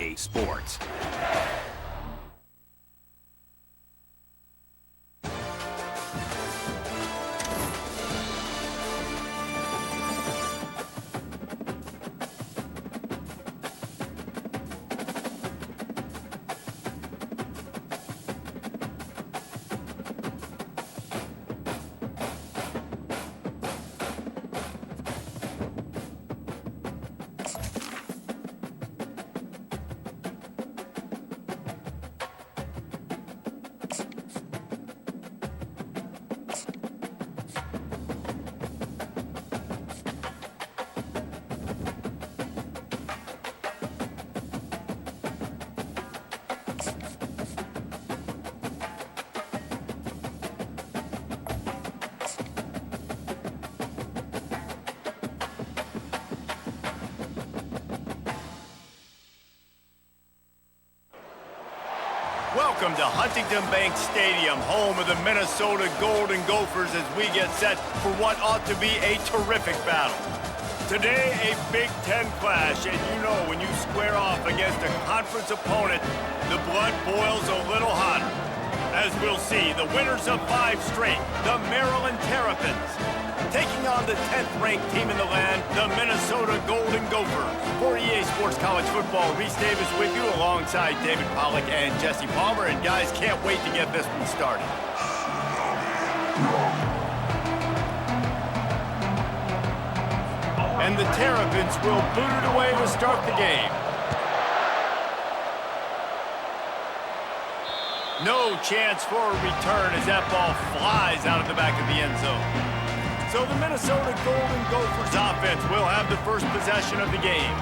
EA Sports. Welcome to Huntington Bank Stadium, home of the Minnesota Golden Gophers, as we get set for what ought to be a terrific battle. Today, a Big Ten clash, and you know when you square off against a conference opponent, the blood boils a little hotter. As we'll see, the winners of 5 straight, the Maryland Terrapins, taking on the 10th-ranked team in the land, the Minnesota Golden Gophers. For EA Sports College Football, Reese Davis with you alongside David Pollack and Jesse Palmer. And guys, can't wait to get this one started. And the Terrapins will boot it away to start the game. No chance for a return as that ball flies out of the back of the end zone. So the Minnesota Golden Gophers offense will have the first possession of the game.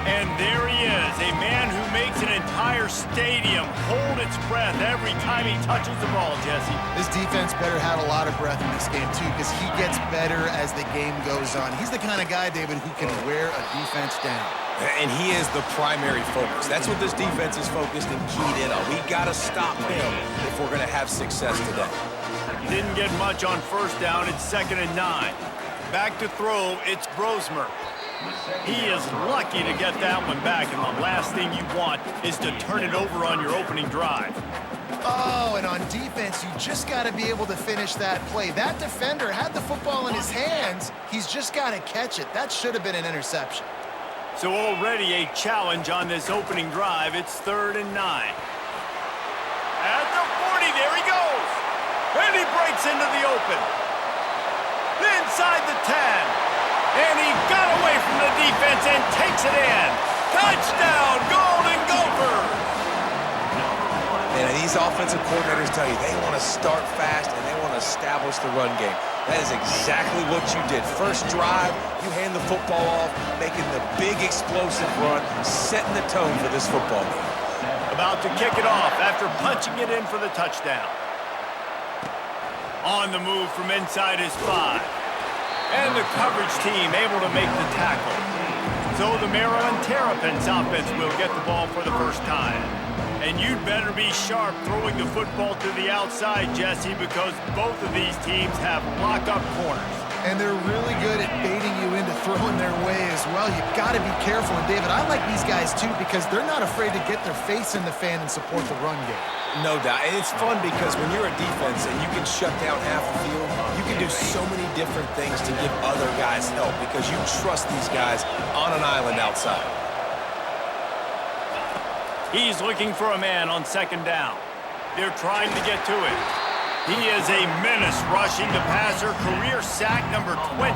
And there he is, a man who makes an entire stadium hold its breath every time he touches the ball, Jesse. This defense better have a lot of breath in this game, too, because he gets better as the game goes on. He's the kind of guy, David, who can wear a defense down. And he is the primary focus. That's what this defense is focused and keyed in on. We got to stop him if we're going to have success today. Didn't get much on first down. It's 2nd and 9. Back to throw, it's Brosmer. He is lucky to get that one back, and the last thing you want is to turn it over on your opening drive. Oh, and on defense, you just got to be able to finish that play. That defender had the football in his hands. He's just got to catch it. That should have been an interception. So already a challenge on this opening drive. It's 3rd and 9. At the 40, there he goes. And he breaks into the open. Inside the 10. And he got away from the defense and takes it in. Touchdown, Golden Gophers! And these offensive coordinators tell you they want to start fast and they want to establish the run game. That is exactly what you did. First drive, you hand the football off, making the big explosive run, setting the tone for this football game. About to kick it off after punching it in for the touchdown. On the move from inside his 5. And the coverage team able to make the tackle. So the Maryland Terrapins offense will get the ball for the first time. And you'd better be sharp throwing the football to the outside, Jesse, because both of these teams have lock-up corners. And they're really good at baiting you into throwing their way as well. You've got to be careful. And, David, I like these guys, too, because they're not afraid to get their face in the fan and support the run game. No doubt. And it's fun because when you're a defense and you can shut down half the field, you can do so many different things to give other guys help because you trust these guys on an island outside. He's looking for a man on 2nd down. They're trying to get to it. He is a menace rushing the passer, career sack number 20.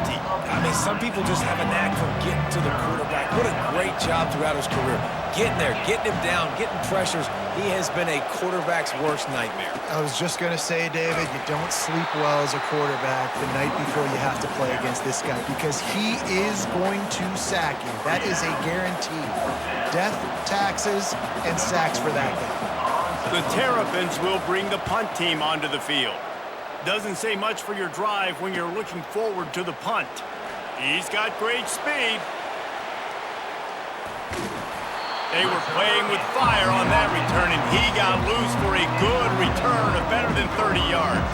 I mean, some people just have a knack for getting to the quarterback. What a great job throughout his career. Getting there, getting him down, getting pressures. He has been a quarterback's worst nightmare. I was just going to say, David, you don't sleep well as a quarterback the night before you have to play against this guy because he is going to sack you. That is a guarantee. Death, taxes, and sacks for that guy. The Terrapins will bring the punt team onto the field. Doesn't say much for your drive when you're looking forward to the punt. He's got great speed. They were playing with fire on that return, and he got loose for a good return of better than 30 yards.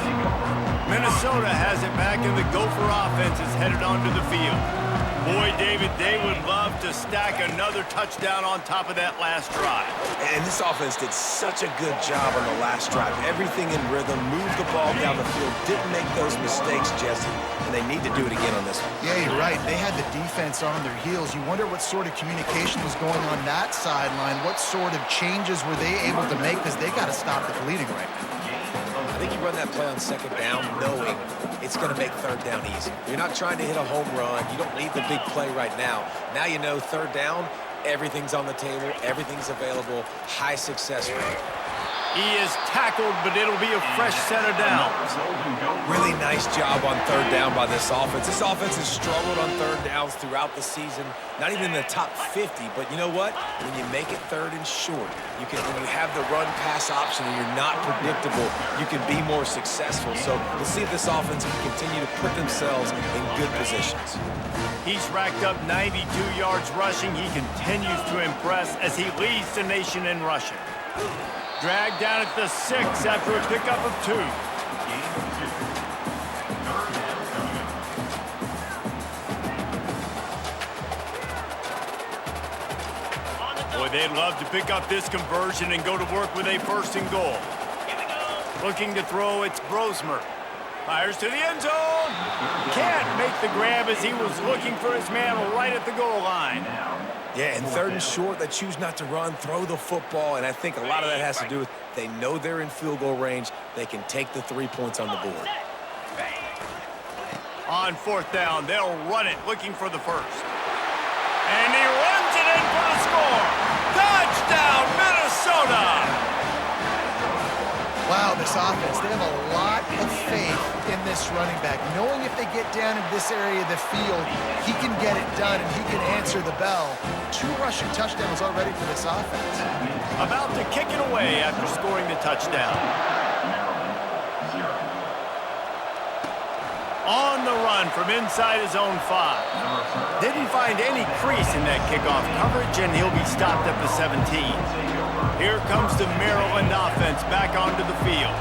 Minnesota has it back, and the Gopher offense is headed onto the field. Boy, David, they would love to stack another touchdown on top of that last drive. And this offense did such a good job on the last drive. Everything in rhythm, moved the ball down the field, didn't make those mistakes, Jesse, and they need to do it again on this one. Yeah, you're right. They had the defense on their heels. You wonder what sort of communication was going on that sideline. What sort of changes were they able to make, because they got to stop the bleeding right now. I think you run that play on second down knowing it's going to make third down easy. You're not trying to hit a home run. You don't need the big play right now. Now you know third down, everything's on the table, everything's available, high success rate. He is tackled, but it'll be a fresh set of downs. Really nice job on third down by this offense. This offense has struggled on third downs throughout the season. Not even in the top 50, but you know what? When you make it third and short, when you have the run-pass option and you're not predictable, you can be more successful. So we'll see if this offense can continue to put themselves in good positions. He's racked up 92 yards rushing. He continues to impress as he leads the nation in rushing. Dragged down at the 6 after a pickup of 2. Boy, they'd love to pick up this conversion and go to work with a 1st and goal. Looking to throw, it's Brosmer. Fires to the end zone. Can't make the grab as he was looking for his man right at the goal line. Yeah, and third and short, they choose not to run, throw the football, and I think a lot of that has to do with they know they're in field goal range. They can take the 3 points on the board. On 4th down, they'll run it, looking for the 1st. And he runs it in for the score. Touchdown, Minnesota! Wow, this offense, they have a lot of faith in this running back, knowing if they get down in this area of the field, he can get it done and he can answer the bell. 2 rushing touchdowns already for this offense. About to kick it away after scoring the touchdown. On the run from inside his own 5. Didn't find any crease in that kickoff coverage, and he'll be stopped at the 17. Here comes the Maryland offense back onto the field.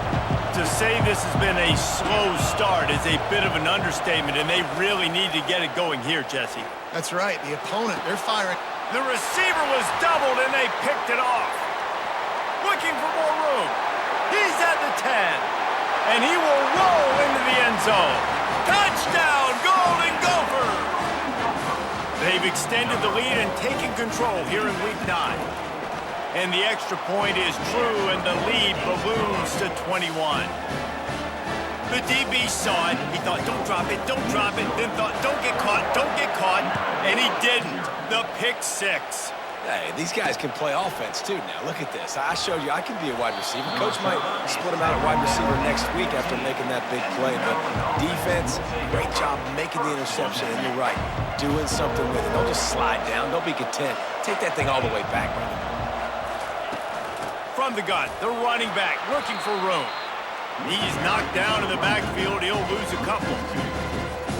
To say this has been a slow start is a bit of an understatement, and they really need to get it going here, Jesse. That's right. The opponent, they're firing. The receiver was doubled, and they picked it off. Looking for more room. He's at the 10, and he will roll into the end zone. Touchdown, Golden Gophers! They've extended the lead and taken control here in Week 9. And the extra point is true, and the lead balloons to 21. The DB saw it. He thought, don't drop it, then thought, don't get caught, and he didn't. The pick 6. Hey, these guys can play offense, too, now. Look at this. I showed you I can be a wide receiver. Coach might split him out at wide receiver next week after making that big play. But defense, great job making the interception. And you're right, doing something with it. Don't just slide down. Don't be content. Take that thing all the way back, brother. From the gun, the running back looking for room. He's knocked down in the backfield. He'll lose a couple.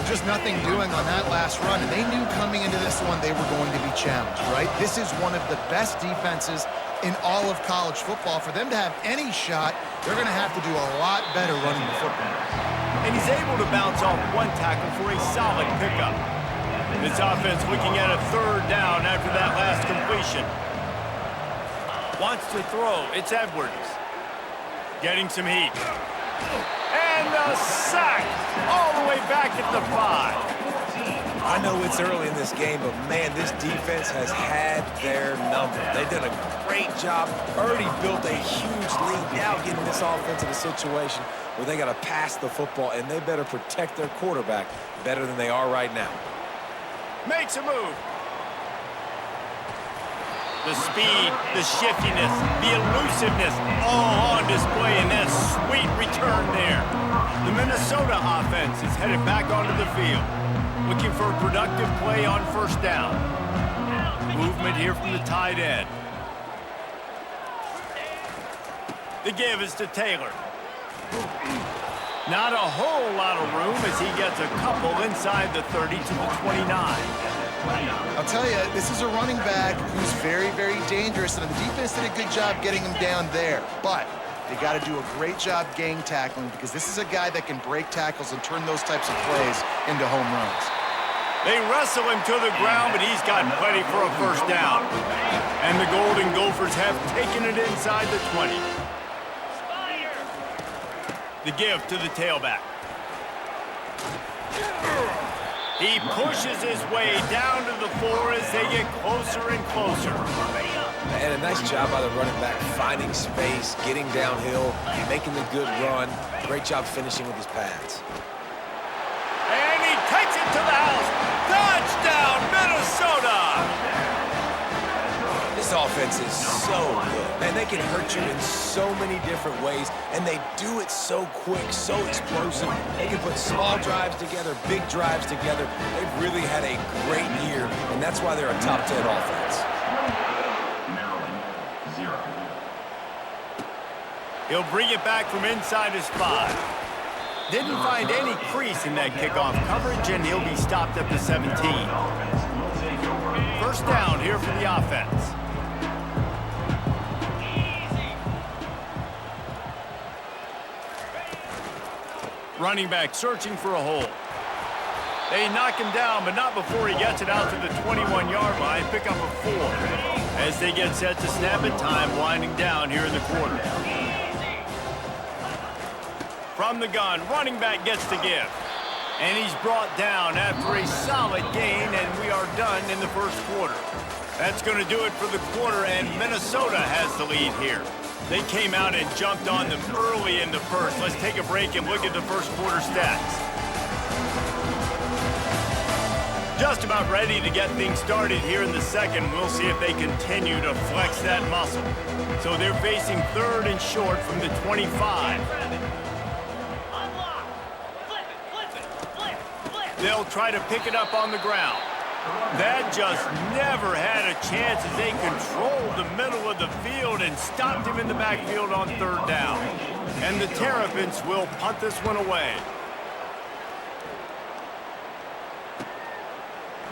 Just nothing doing on that last run, and they knew coming into this one they were going to be challenged, right? This is one of the best defenses in all of college football. For them to have any shot, they're going to have to do a lot better running the football. And he's able to bounce off 1 tackle for a solid pickup. This offense looking at a 3rd down after that last completion. Wants to throw. It's Edwards. Getting some heat. And the sack all the way back at the 5. I know it's early in this game, but, man, this defense has had their number. They've done a great job, already built a huge lead, now getting this offense in a situation where they got to pass the football, and they better protect their quarterback better than they are right now. Makes a move. The speed, the shiftiness, the elusiveness, all on display in that sweet return there. The Minnesota offense is headed back onto the field, looking for a productive play on 1st down. Movement here from the tight end. The give is to Taylor. Not a whole lot of room as he gets a couple inside the 30 to the 29. I'll tell you, this is a running back who's very, very dangerous, and the defense did a good job getting him down there. But They got to do a great job gang tackling because this is a guy that can break tackles and turn those types of plays into home runs. They wrestle him to the ground, but he's got plenty for a first down. And the Golden Gophers have taken it inside the 20. The give to the tailback. He pushes his way down to the floor as they get closer and closer. And a nice job by the running back, finding space, getting downhill, making the good run. Great job finishing with his pads. And he takes it to the house. Touchdown, Minnesota! This offense is so good. Man, they can hurt you in so many different ways, and they do it so quick, so explosive. They can put small drives together, big drives together. They've really had a great year, and that's why they're a top 10 offense. He'll bring it back from inside his 5. Didn't find any crease in that kickoff coverage, and he'll be stopped at the 17. First down here for the offense. Running back searching for a hole. They knock him down, but not before he gets it out to the 21-yard line. Pick up a 4 as they get set to snap it. Time winding down here in the quarter. From the gun, running back gets to give. And he's brought down after a solid gain, and we are done in the first quarter. That's going to do it for the quarter, and Minnesota has the lead here. They came out and jumped on them early in the first. Let's take a break and look at the first quarter stats. Just about ready to get things started here in the second. We'll see if they continue to flex that muscle. So they're facing third and short from the 25. They'll try to pick it up on the ground. That just never had a chance as they controlled the middle of the field and stopped him in the backfield on third down. And the Terrapins will punt this one away.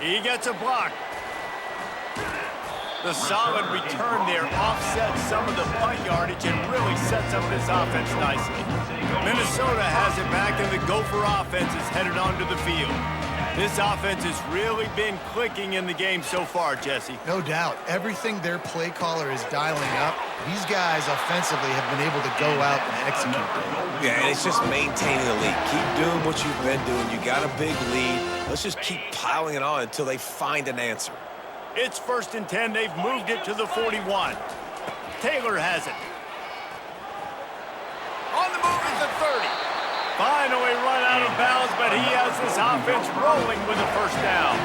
He gets a block. The solid return there offsets some of the punt yardage and really sets up this offense nicely. Minnesota has it back, and the Gopher offense is headed onto the field. This offense has really been clicking in the game so far, Jesse. No doubt. Everything their play caller is dialing up, these guys offensively have been able to go out and execute. Yeah, and it's just maintaining the lead. Keep doing what you've been doing. You got a big lead. Let's just keep piling it on until they find an answer. It's 1st and 10. They've moved it to the 41. Taylor has it. On the move is the 30. Finally run out of bounds, but he has this offense rolling with a first down.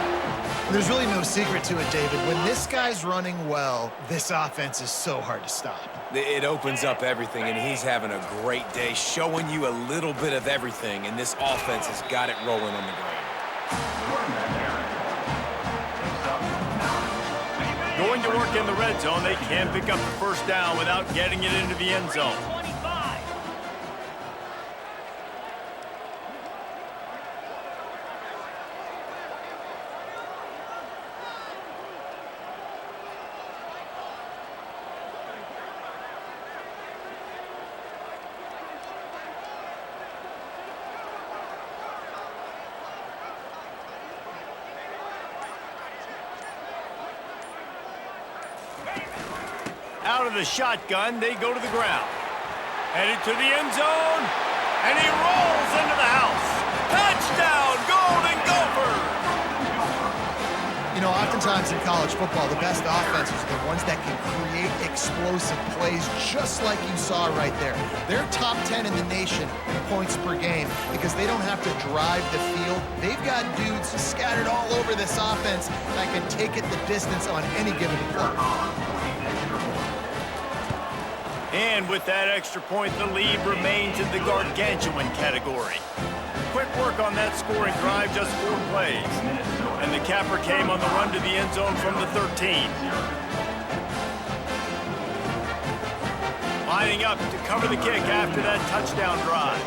There's really no secret to it, David. When this guy's running well, this offense is so hard to stop. It opens up everything, and he's having a great day, showing you a little bit of everything, and this offense has got it rolling on the ground. Going to work in the red zone, they can pick up the first down without getting it into the end zone. Out of the shotgun, they go to the ground. Headed to the end zone, and he rolls into the house. Touchdown, Golden Gophers! You know, oftentimes in college football, the best offenses are the ones that can create explosive plays just like you saw right there. They're top 10 in the nation in points per game because they don't have to drive the field. They've got dudes scattered all over this offense that can take it the distance on any given play. And with that extra point, the lead remains in the gargantuan category. Quick work on that scoring drive, just 4 plays. And the capper came on the run to the end zone from the 13. Lining up to cover the kick after that touchdown drive.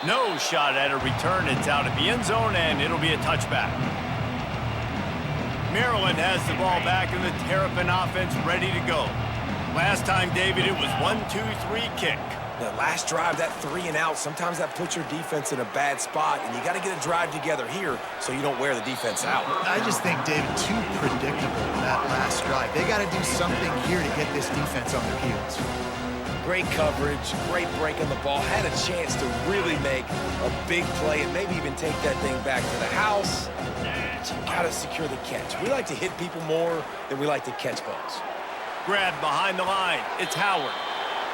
No shot at a return. It's out at the end zone, and it'll be a touchback. Maryland has the ball back and the Terrapin offense ready to go. Last time, David, it was 1-2-3 kick. The last drive, that 3 and out, sometimes that puts your defense in a bad spot, and you got to get a drive together here so you don't wear the defense out. I just think, David, too predictable that last drive. They got to do something here to get this defense on their heels. Great coverage, great break on the ball, had a chance to really make a big play and maybe even take that thing back to the house. But you got to secure the catch. We like to hit people more than we like to catch balls. Grab behind the line. It's Howard.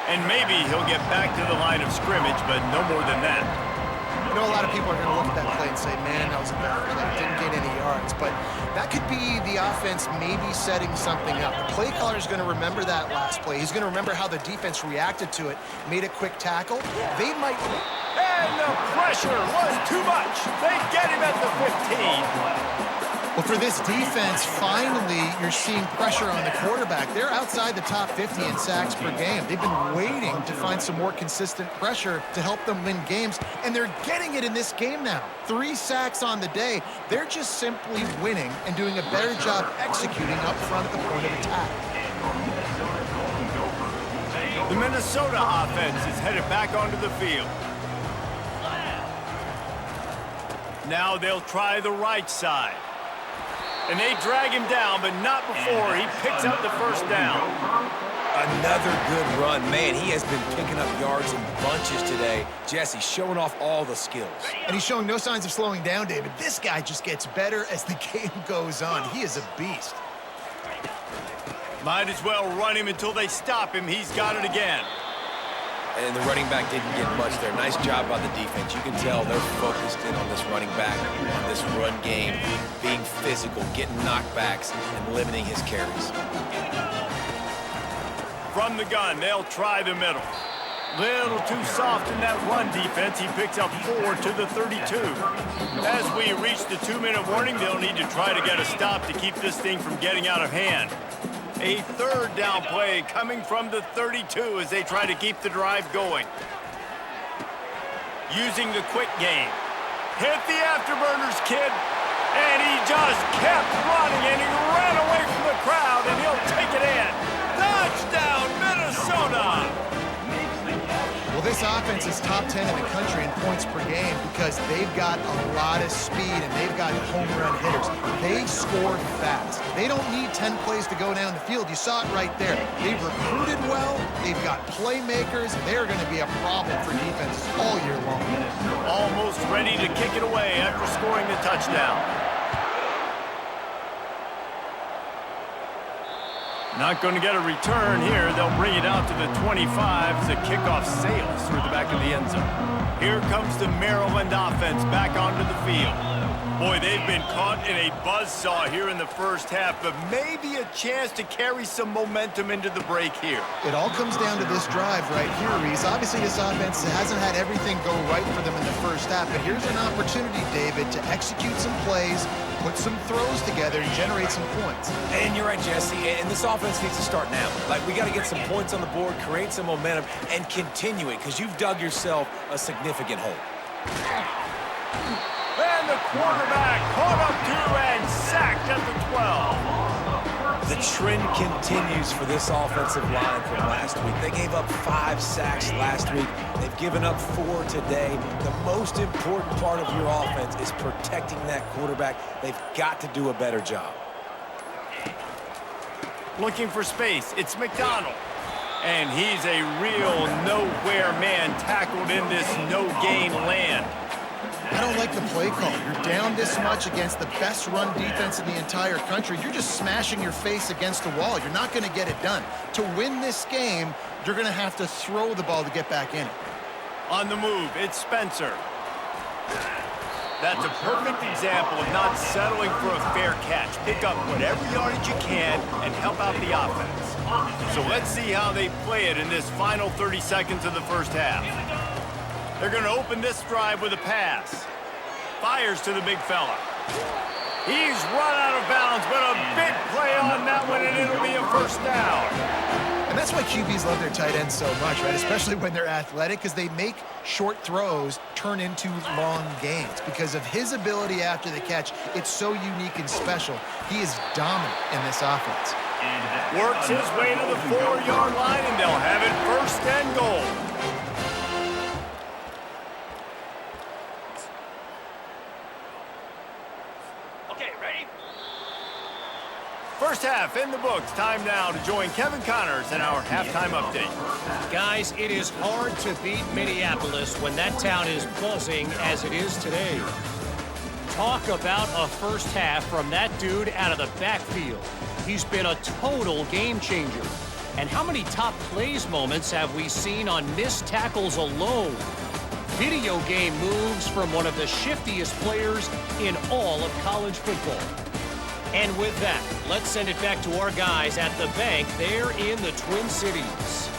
And maybe he'll get back to the line of scrimmage, but no more than that. You know, a lot of people are going to look at that play and say, man, that was a better play. Didn't get any yards. But that could be the offense maybe setting something up. The play caller is going to remember that last play. He's going to remember how the defense reacted to it, made a quick tackle. They might... And the pressure was too much. They get him at the 15. Well, for this defense, finally, you're seeing pressure on the quarterback. They're outside the top 50 in sacks per game. They've been waiting to find some more consistent pressure to help them win games, and they're getting it in this game now. 3 sacks on the day. They're just simply winning and doing a better job executing up front at the point of attack. The Minnesota offense is headed back onto the field. Now they'll try the right side. And they drag him down, but not before he picks up the first down. Another good run. Man, he has been picking up yards in bunches today. Jesse showing off all the skills. And he's showing no signs of slowing down, David. This guy just gets better as the game goes on. He is a beast. Might as well run him until they stop him. He's got it again. And the running back didn't get much there. Nice job by the defense. You can tell they're focused in on this running back, on this run game, being physical, getting knockbacks, and limiting his carries. From the gun, they'll try the middle. Little too soft in that run defense. He picks up 4 to the 32. As we reach the 2-minute warning, they'll need to try to get a stop to keep this thing from getting out of hand. A third down play coming from the 32 as they try to keep the drive going. Using the quick game. Hit the afterburners, kid. And he just kept running, and he ran away from the crowd, and he'll take it in. Touchdown, Minnesota! Well, this offense is top 10 in the country in points per game because they've got a lot of speed and they've got home run hitters. They score fast. They don't need 10 plays to go down the field. You saw it right there. They've recruited well. They've got playmakers. They're going to be a problem for defenses all year long. Almost ready to kick it away after scoring the touchdown. Not going to get a return here. They'll bring it out to the 25 as the kickoff sails through the back of the end zone. Here comes the Maryland offense back onto the field. Boy, they've been caught in a buzzsaw here in the first half, but maybe a chance to carry some momentum into the break here. It all comes down to this drive right here, Reese. Obviously, this offense hasn't had everything go right for them in the first half, but here's an opportunity, David, to execute some plays, put some throws together, and generate some points. And you're right, Jesse, and this offense needs to start now. Like, we got to get some points on the board, create some momentum, and continue it, because you've dug yourself a significant hole. And the quarterback caught up to and sacked at the 12. The trend continues for this offensive line from last week. They gave up 5 sacks last week. They've given up 4 today. The most important part of your offense is protecting that quarterback. They've got to do a better job. Looking for space. It's McDonald. And he's a real nowhere man tackled in this no-gain land. I don't like the play call. You're down this much against the best run defense in the entire country. You're just smashing your face against the wall. You're not going to get it done. To win this game, you're going to have to throw the ball to get back in it. On the move, it's Spencer. That's a perfect example of not settling for a fair catch. Pick up whatever yardage you can and help out the offense. So let's see how they play it in this final 30 seconds of the first half. They're going to open this drive with a pass. Fires to the big fella. He's run out of bounds, but a big play on that one, and it'll be a first down. And that's why QBs love their tight ends so much, right? Especially when they're athletic, because they make short throws turn into long gains. Because of his ability after the catch, it's so unique and special. He is dominant in this offense. Works his way to the 4-yard line, and they'll have it 1st and goal. Okay, ready? First half in the books. Time now to join Kevin Connors in our halftime update. Guys, it is hard to beat Minneapolis when that town is buzzing as it is today. Talk about a first half from that dude out of the backfield. He's been a total game changer. And how many top plays moments have we seen on missed tackles alone? Video game moves from one of the shiftiest players in all of college football. And with that, let's send it back to our guys at the bank there in the Twin Cities.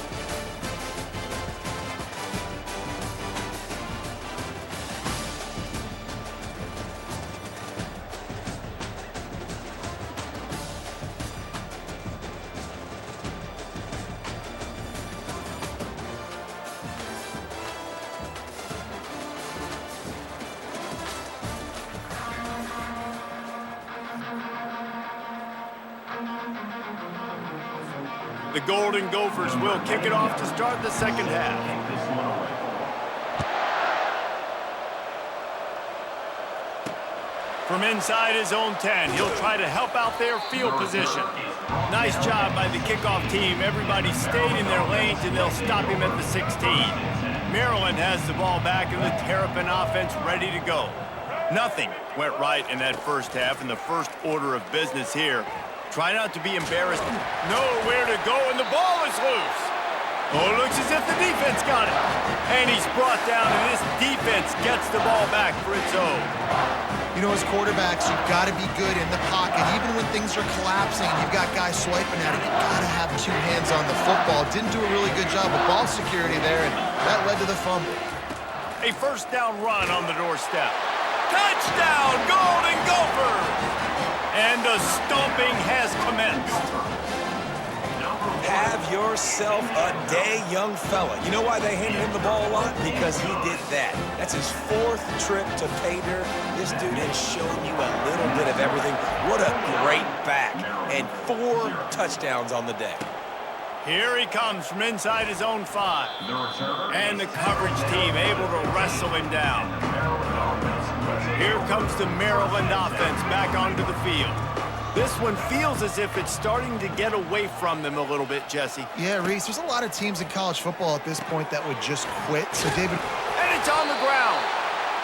The Golden Gophers will kick it off to start the second half. From inside his own 10, he'll try to help out their field position. Nice job by the kickoff team. Everybody stayed in their lanes, and they'll stop him at the 16. Maryland has the ball back, and the Terrapin offense ready to go. Nothing went right in that first half, and the first order of business here. Try not to be embarrassed. Nowhere to go, and the ball is loose. Oh, it looks as if the defense got it. And he's brought down, and this defense gets the ball back for its own. You know, as quarterbacks, you've got to be good in the pocket. Even when things are collapsing, you've got guys swiping at it. You've got to have 2 hands on the football. Didn't do a really good job of ball security there, and that led to the fumble. A first down run on the doorstep. Touchdown, Golden Gophers! And the stomping has commenced. Have yourself a day, young fella. You know why they handed him the ball a lot? Because he did that. That's his 4th trip to pay dirt. This dude has shown you a little bit of everything. What a great back. And 4 touchdowns on the day. Here he comes from inside his own 5. And the coverage team able to wrestle him down. Here comes the Maryland offense back onto the field. This one feels as if it's starting to get away from them a little bit, Jesse. Yeah, Reese, there's a lot of teams in college football at this point that would just quit. So, David... And it's on the ground.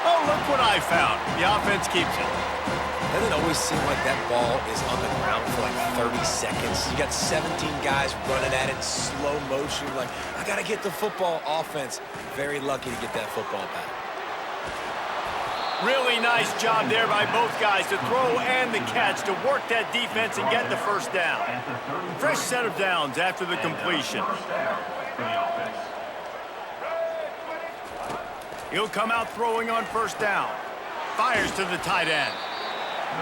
Oh, look what I found. The offense keeps it. Doesn't it always seem like that ball is on the ground for like 30 seconds? You got 17 guys running at it in slow motion. Like, I got to get the football. Offense, very lucky to get that football back. Really nice job there by both guys to throw and the catch to work that defense and get the first down. Fresh set of downs after the completion. He'll come out throwing on first down. Fires to the tight end.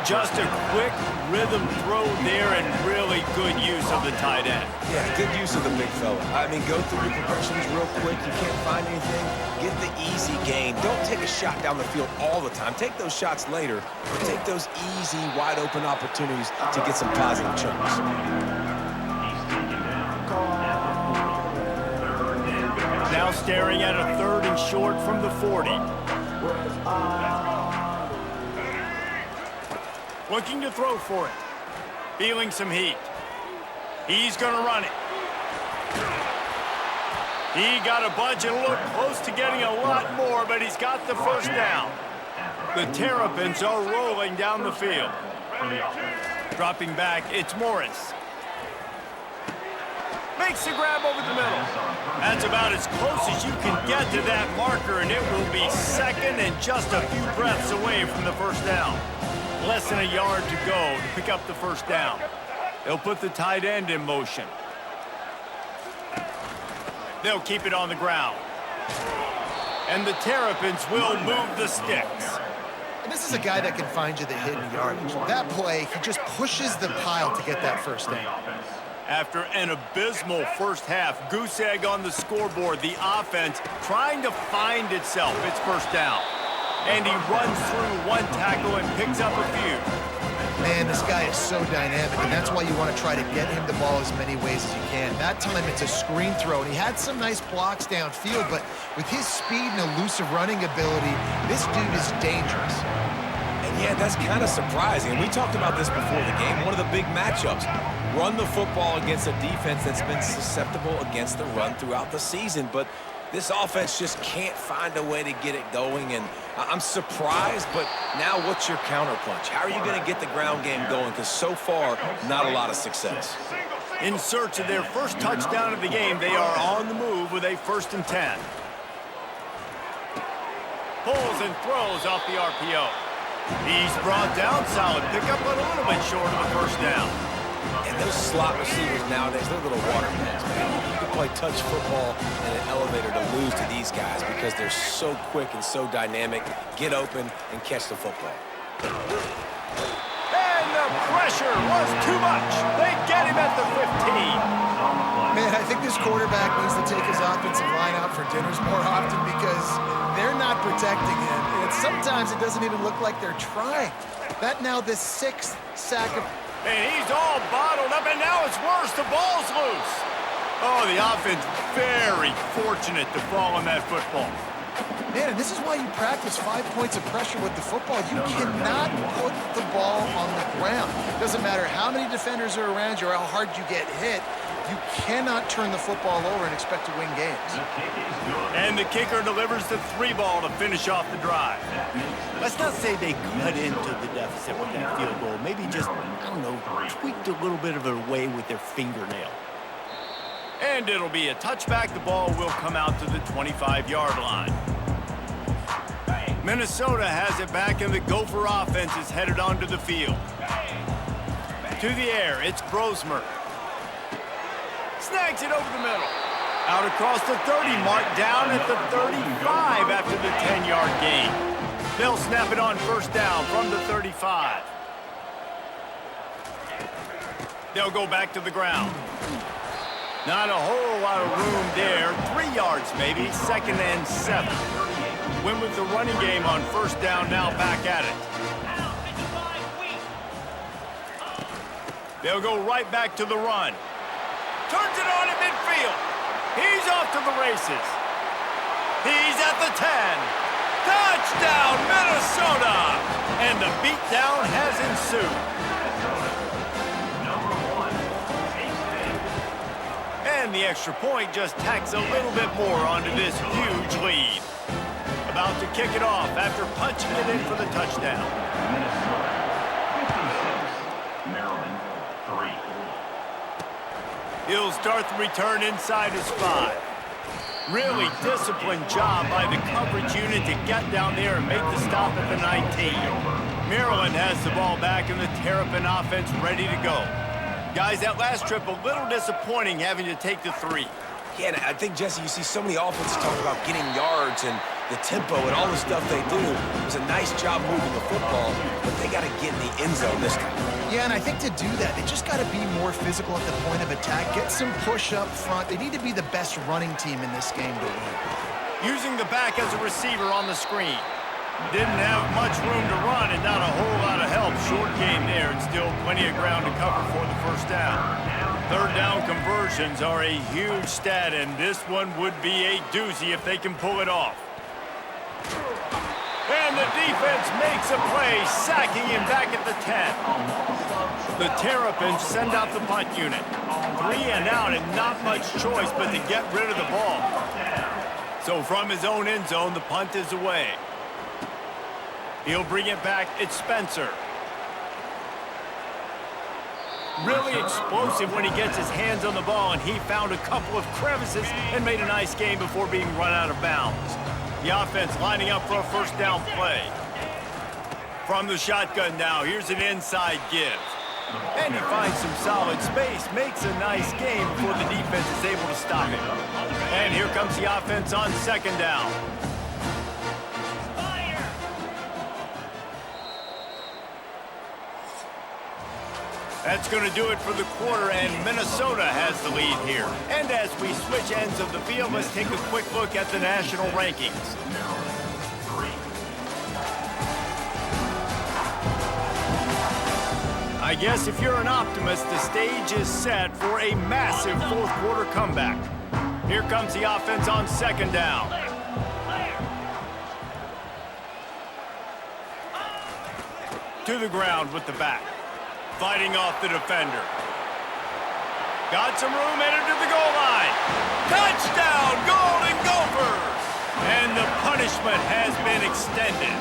Just a quick rhythm throw there and really good use of the tight end. Yeah, good use of the big fella. I mean, go through the progressions real quick. You can't find anything. Get the easy gain. Don't take a shot down the field all the time. Take those shots later, but take those easy, wide-open opportunities to get some positive chunks. Now staring at a 3rd and short from the 40. Looking to throw for it. Feeling some heat. He's going to run it. He got a bunch and looked close to getting a lot more, but he's got the first down. The Terrapins are rolling down the field. Dropping back, it's Morris. Makes the grab over the middle. That's about as close as you can get to that marker, and it will be 2nd and just a few breaths away from the first down. Less than a yard to go to pick up the first down. They'll put the tight end in motion. They'll keep it on the ground. And the Terrapins will move the sticks. And this is a guy that can find you the hidden yardage. That play, he just pushes the pile to get that first down. After an abysmal first half, goose egg on the scoreboard, the offense trying to find itself. It's first down. And he runs through one tackle and picks up a few. Man, this guy is so dynamic, and that's why you want to try to get him the ball as many ways as you can. That time it's a screen throw, and he had some nice blocks downfield, but with his speed and elusive running ability, this dude is dangerous. And yeah, that's kind of surprising. And we talked about this before the game, one of the big matchups. Run the football against a defense that's been susceptible against the run throughout the season, but this offense just can't find a way to get it going, and I'm surprised, but now what's your counterpunch? How are you going to get the ground game going? Because so far, not a lot of success. In search of their first touchdown of the game, they are on the move with a 1st and 10. Pulls and throws off the RPO. He's brought down, solid pickup, but a little bit short of the first down. And those slot receivers nowadays, they're little water pens, man. You can play touch football in an elevator to lose to these guys because they're so quick and so dynamic. Get open and catch the football. And the pressure was too much. They get him at the 15. Man, I think this quarterback needs to take his offensive line out for dinners more often because they're not protecting him. And sometimes it doesn't even look like they're trying. That now the 6th sack of... And he's all bottled up, and now it's worse. The ball's loose. Oh, the offense very fortunate to fall on that football. Man, and this is why you practice 5 points of pressure with the football. You cannot put the ball on the ground. Doesn't matter how many defenders are around you or how hard you get hit. You cannot turn the football over and expect to win games. And the kicker delivers the 3-ball to finish off the drive. Let's not say they cut into the deficit with that field goal. Maybe just, I don't know, tweaked a little bit of a way with their fingernail. And it'll be a touchback. The ball will come out to the 25-yard line. Minnesota has it back, and the Gopher offense is headed onto the field. To the air, it's Brosmer. Snags it over the middle. Out across the 30, marked down at the 35 after the 10-yard gain. They'll snap it on first down from the 35. They'll go back to the ground. Not a whole lot of room there. 3 yards maybe, 2nd and 7. Win with the running game on first down, now back at it. They'll go right back to the run. Turns it on at midfield. He's off to the races. He's at the 10. Touchdown, Minnesota! And the beatdown has ensued. And the extra point just tacks a little bit more onto this huge lead. About to kick it off after punching it in for the touchdown. He'll start the return inside his 5. Really disciplined job by the coverage unit to get down there and make the stop at the 19. Maryland has the ball back and the Terrapin offense ready to go. Guys, that last trip a little disappointing having to take the 3. Yeah, and I think, Jesse, you see so many offenses talk about getting yards and the tempo and all the stuff they do. It was a nice job moving the football, but they got to get in the end zone this time. Yeah, and I think to do that, they just got to be more physical at the point of attack, get some push up front. They need to be the best running team in this game to win. Using the back as a receiver on the screen. Didn't have much room to run and not a whole lot of help. Short game there and still plenty of ground to cover for the first down. Third down conversions are a huge stat, and this one would be a doozy if they can pull it off. And the defense makes a play, sacking him back at the 10. The Terrapins send out the punt unit. 3 and out and not much choice but to get rid of the ball. So from his own end zone, the punt is away. He'll bring it back. It's Spencer. Really explosive when he gets his hands on the ball, and he found a couple of crevices and made a nice game before being run out of bounds. The offense lining up for a first down play. From the shotgun now, here's an inside give. And he finds some solid space, makes a nice game before the defense is able to stop him. And here comes the offense on second down. That's going to do it for the quarter, and Minnesota has the lead here. And as we switch ends of the field, let's take a quick look at the national rankings. I guess if you're an optimist, the stage is set for a massive fourth quarter comeback. Here comes the offense on second down. To the ground with the back. Fighting off the defender. Got some room, headed to the goal line. Touchdown, Golden Gophers! And the punishment has been extended.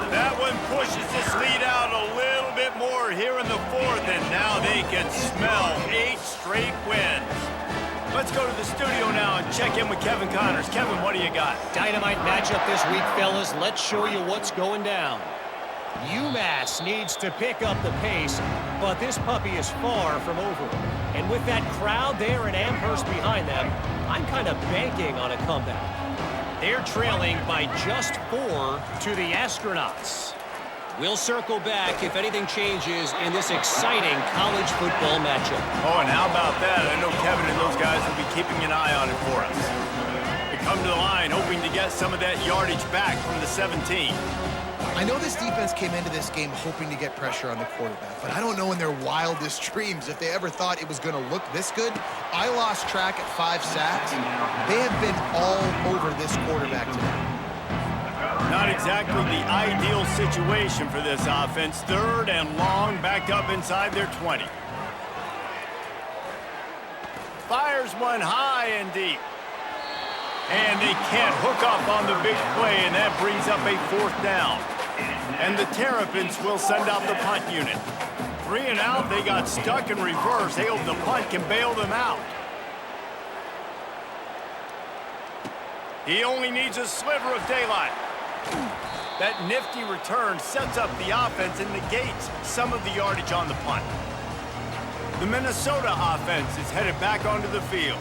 That one pushes this lead out a little bit more here in the fourth, and now they can smell 8 straight wins. Let's go to the studio now and check in with Kevin Connors. Kevin, what do you got? Dynamite matchup this week, fellas. Let's show you what's going down. UMass needs to pick up the pace, but this puppy is far from over. And with that crowd there in Amherst behind them, I'm kind of banking on a comeback. They're trailing by just 4 to the Astronauts. We'll circle back if anything changes in this exciting college football matchup. Oh, and how about that? I know Kevin and those guys will be keeping an eye on it for us. They come to the line hoping to get some of that yardage back from the 17. I know this defense came into this game hoping to get pressure on the quarterback, but I don't know in their wildest dreams if they ever thought it was going to look this good. I lost track at 5 sacks. They have been all over this quarterback today. Not exactly the ideal situation for this offense. Third and long, backed up inside their 20. Fires one high and deep. And they can't hook up on the big play, and that brings up a 4th down. And the Terrapins will send out the punt unit. 3 and out, they got stuck in reverse. They hope the punt can bail them out. He only needs a sliver of daylight. That nifty return sets up the offense and negates some of the yardage on the punt. The Minnesota offense is headed back onto the field.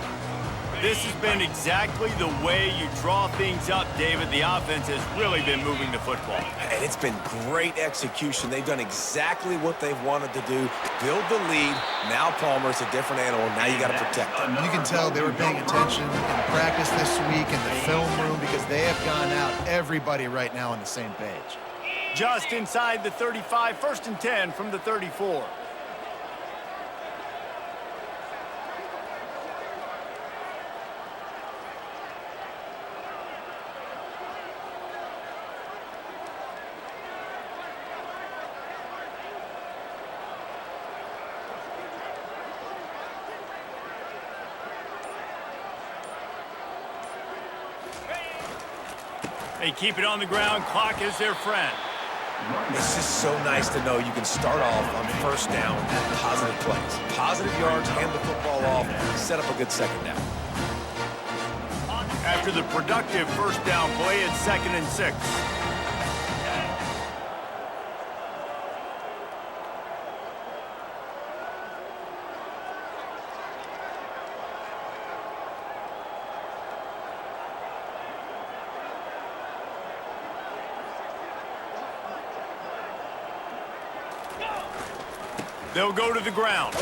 This has been exactly the way you draw things up, David. The offense has really been moving the football. And it's been great execution. They've done exactly what they've wanted to do. Build the lead. Now Palmer's a different animal. Now you got to protect him. You can tell they were paying attention in practice this week in the film room because they have gone out, everybody right now on the same page. Just inside the 35, 1st and 10 from the 34. They keep it on the ground. Clock is their friend. It's just so nice to know you can start off on 1st down with positive plays. Positive yards, hand the football off, set up a good 2nd down. After the productive 1st down play, it's 2nd and 6. They'll go to the ground.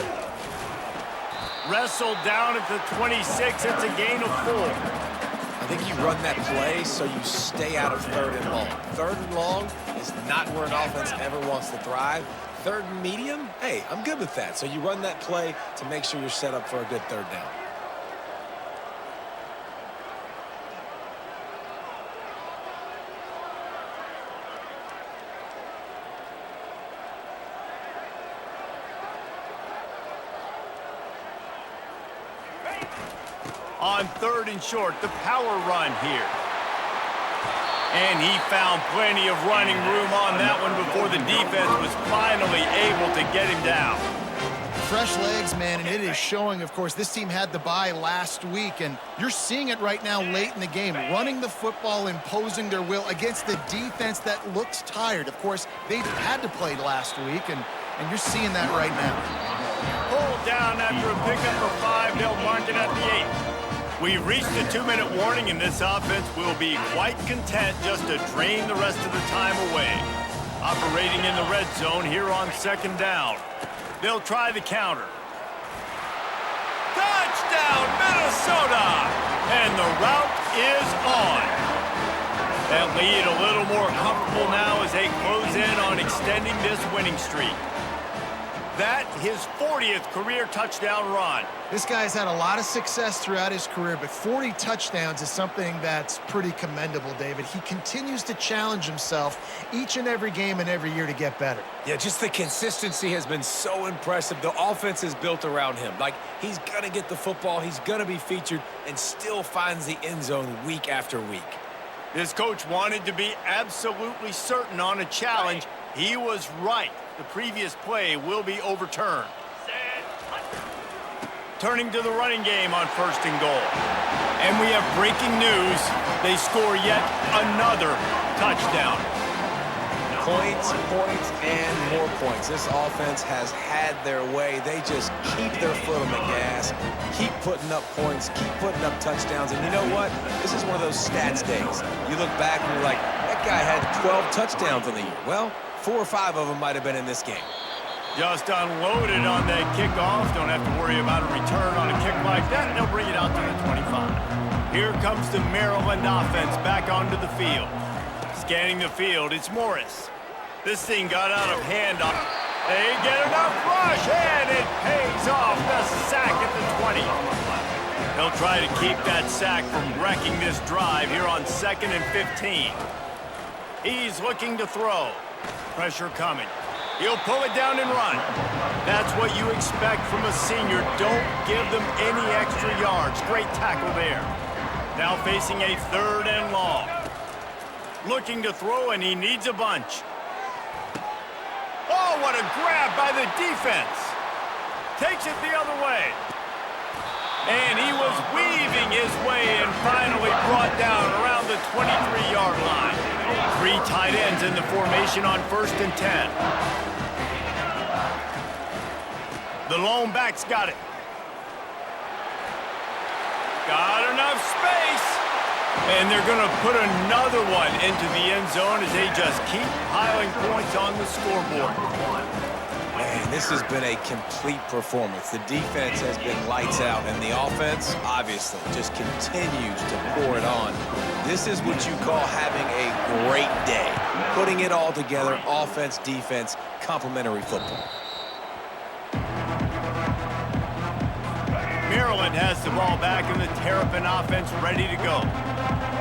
Wrestled down at the 26. It's a gain of 4. I think you run that play so you stay out of 3rd and long. 3rd and long is not where an offense ever wants to thrive. 3rd and medium, hey, I'm good with that. So you run that play to make sure you're set up for a good 3rd down. On 3rd and short, the power run here. And he found plenty of running room on that one before the defense was finally able to get him down. Fresh legs, man, and it is showing. Of course, this team had the bye last week, and you're seeing it right now late in the game, running the football, imposing their will against the defense that looks tired. Of course, they had to play last week, and you're seeing that right now. Pulled down after a pickup of 5. They'll mark it at the 8. We've reached the 2-minute warning, and this offense will be quite content just to drain the rest of the time away. Operating in the red zone here on 2nd down. They'll try the counter. Touchdown, Minnesota! And the route is on. That lead a little more comfortable now as they close in on extending this winning streak. That, his 40th career touchdown run. This guy's had a lot of success throughout his career, but 40 touchdowns is something that's pretty commendable, David. He continues to challenge himself each and every game and every year to get better. Yeah, just the consistency has been so impressive. The offense is built around him. Like, he's going to get the football, he's going to be featured, and still finds the end zone week after week. This coach wanted to be absolutely certain on a challenge. He was right. The previous play will be overturned. Turning to the running game on 1st and goal. And we have breaking news. They score yet another touchdown. Points, points, and more points. This offense has had their way. They just keep their foot on the gas, keep putting up points, keep putting up touchdowns. And you know what? This is one of those stats days. You look back and you're like, that guy had 12 touchdowns on the year. Well, 4 or 5 of them might have been in this game. Just unloaded on that kickoff. Don't have to worry about a return on a kick like that. They'll bring it out to the 25. Here comes the Maryland offense back onto the field. Scanning the field, it's Morris. This thing got out of hand. They get enough rush, and it pays off. The sack at the 20. They'll try to keep that sack from wrecking this drive here on 2nd and 15. He's looking to throw. Pressure coming. He'll pull it down and run. That's what you expect from a senior. Don't give them any extra yards. Great tackle there. Now facing a 3rd and long. Looking to throw, and he needs a bunch. Oh, what a grab by the defense. Takes it the other way. And he was weaving his way and finally brought down around the 23-yard line. 3 tight ends in the formation on 1st and 10. The lone back's got it. Got enough space. And they're going to put another one into the end zone as they just keep piling points on the scoreboard. Man, this has been a complete performance. The defense has been lights out, and the offense, obviously, just continues to pour it on. This is what you call having a great day. Putting it all together, offense, defense, complementary football. Maryland has the ball back and the Terrapin offense ready to go.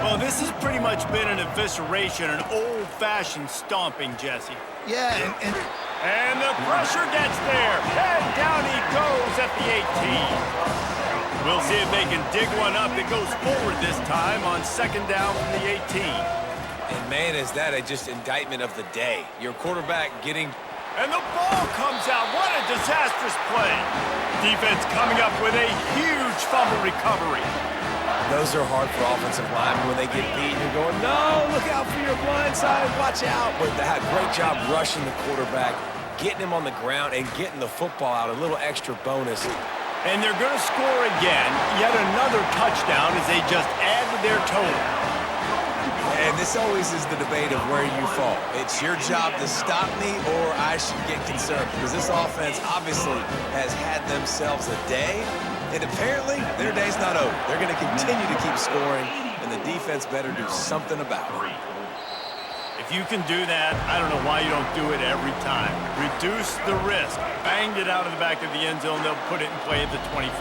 Well, this has pretty much been an evisceration, an old-fashioned stomping, Jesse. Yeah, And the pressure gets there. And down he goes at the 18. We'll see if they can dig one up that goes forward this time on 2nd down from the 18. And man, is that just indictment of the day. Your quarterback getting... And the ball comes out. What a disastrous play. Defense coming up with a huge fumble recovery. Those are hard for offensive linemen when they get beat. You're going, no, look out for your blind side, watch out. But they had a great job rushing the quarterback, getting him on the ground, and getting the football out, a little extra bonus. And they're going to score again, yet another touchdown as they just add to their total. And this always is the debate of where you fall. It's your job to stop me or I should get concerned, because this offense obviously has had themselves a day. And apparently, their day's not over. They're going to continue to keep scoring, and the defense better do something about it. If you can do that, I don't know why you don't do it every time. Reduce the risk. Banged it out of the back of the end zone. They'll put it in play at the 25.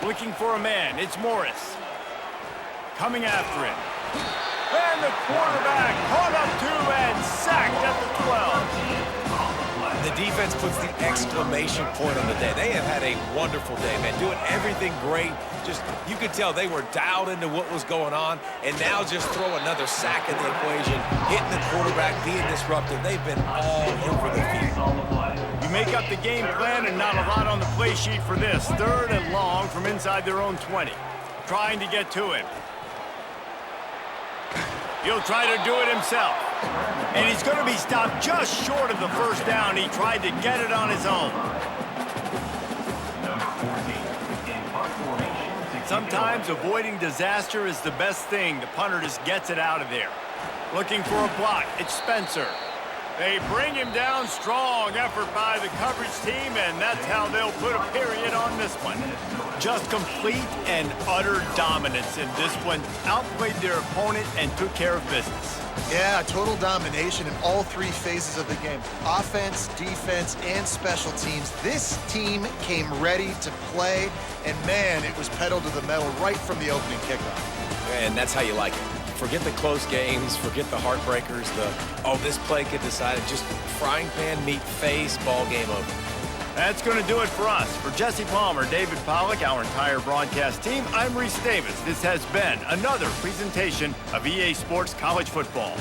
Looking for a man. It's Morris. Coming after him. And the quarterback caught up to and sacked at the 12. The defense puts the exclamation point on the day. They have had a wonderful day, man. Doing everything great. Just, you could tell they were dialed into what was going on, and now just throw another sack in the equation, hitting the quarterback, being disruptive. They've been all over the field. You make up the game plan and not a lot on the play sheet for this. 3rd and long from inside their own 20. Trying to get to him. He'll try to do it himself. And he's going to be stopped just short of the 1st down. He tried to get it on his own. Sometimes avoiding disaster is the best thing. The punter just gets it out of there. Looking for a block. It's Spencer. They bring him down strong. Effort by the coverage team, and that's how they'll put a period on this one. Just complete and utter dominance in this one. Outplayed their opponent and took care of business. Yeah, total domination in all three phases of the game. Offense, defense, and special teams. This team came ready to play, and man, it was pedal to the metal right from the opening kickoff. And that's how you like it. Forget the close games, forget the heartbreakers, this play could decide it. Just frying pan, meat face, ball game over. That's going to do it for us. For Jesse Palmer, David Pollack, our entire broadcast team, I'm Reese Davis. This has been another presentation of EA Sports College Football.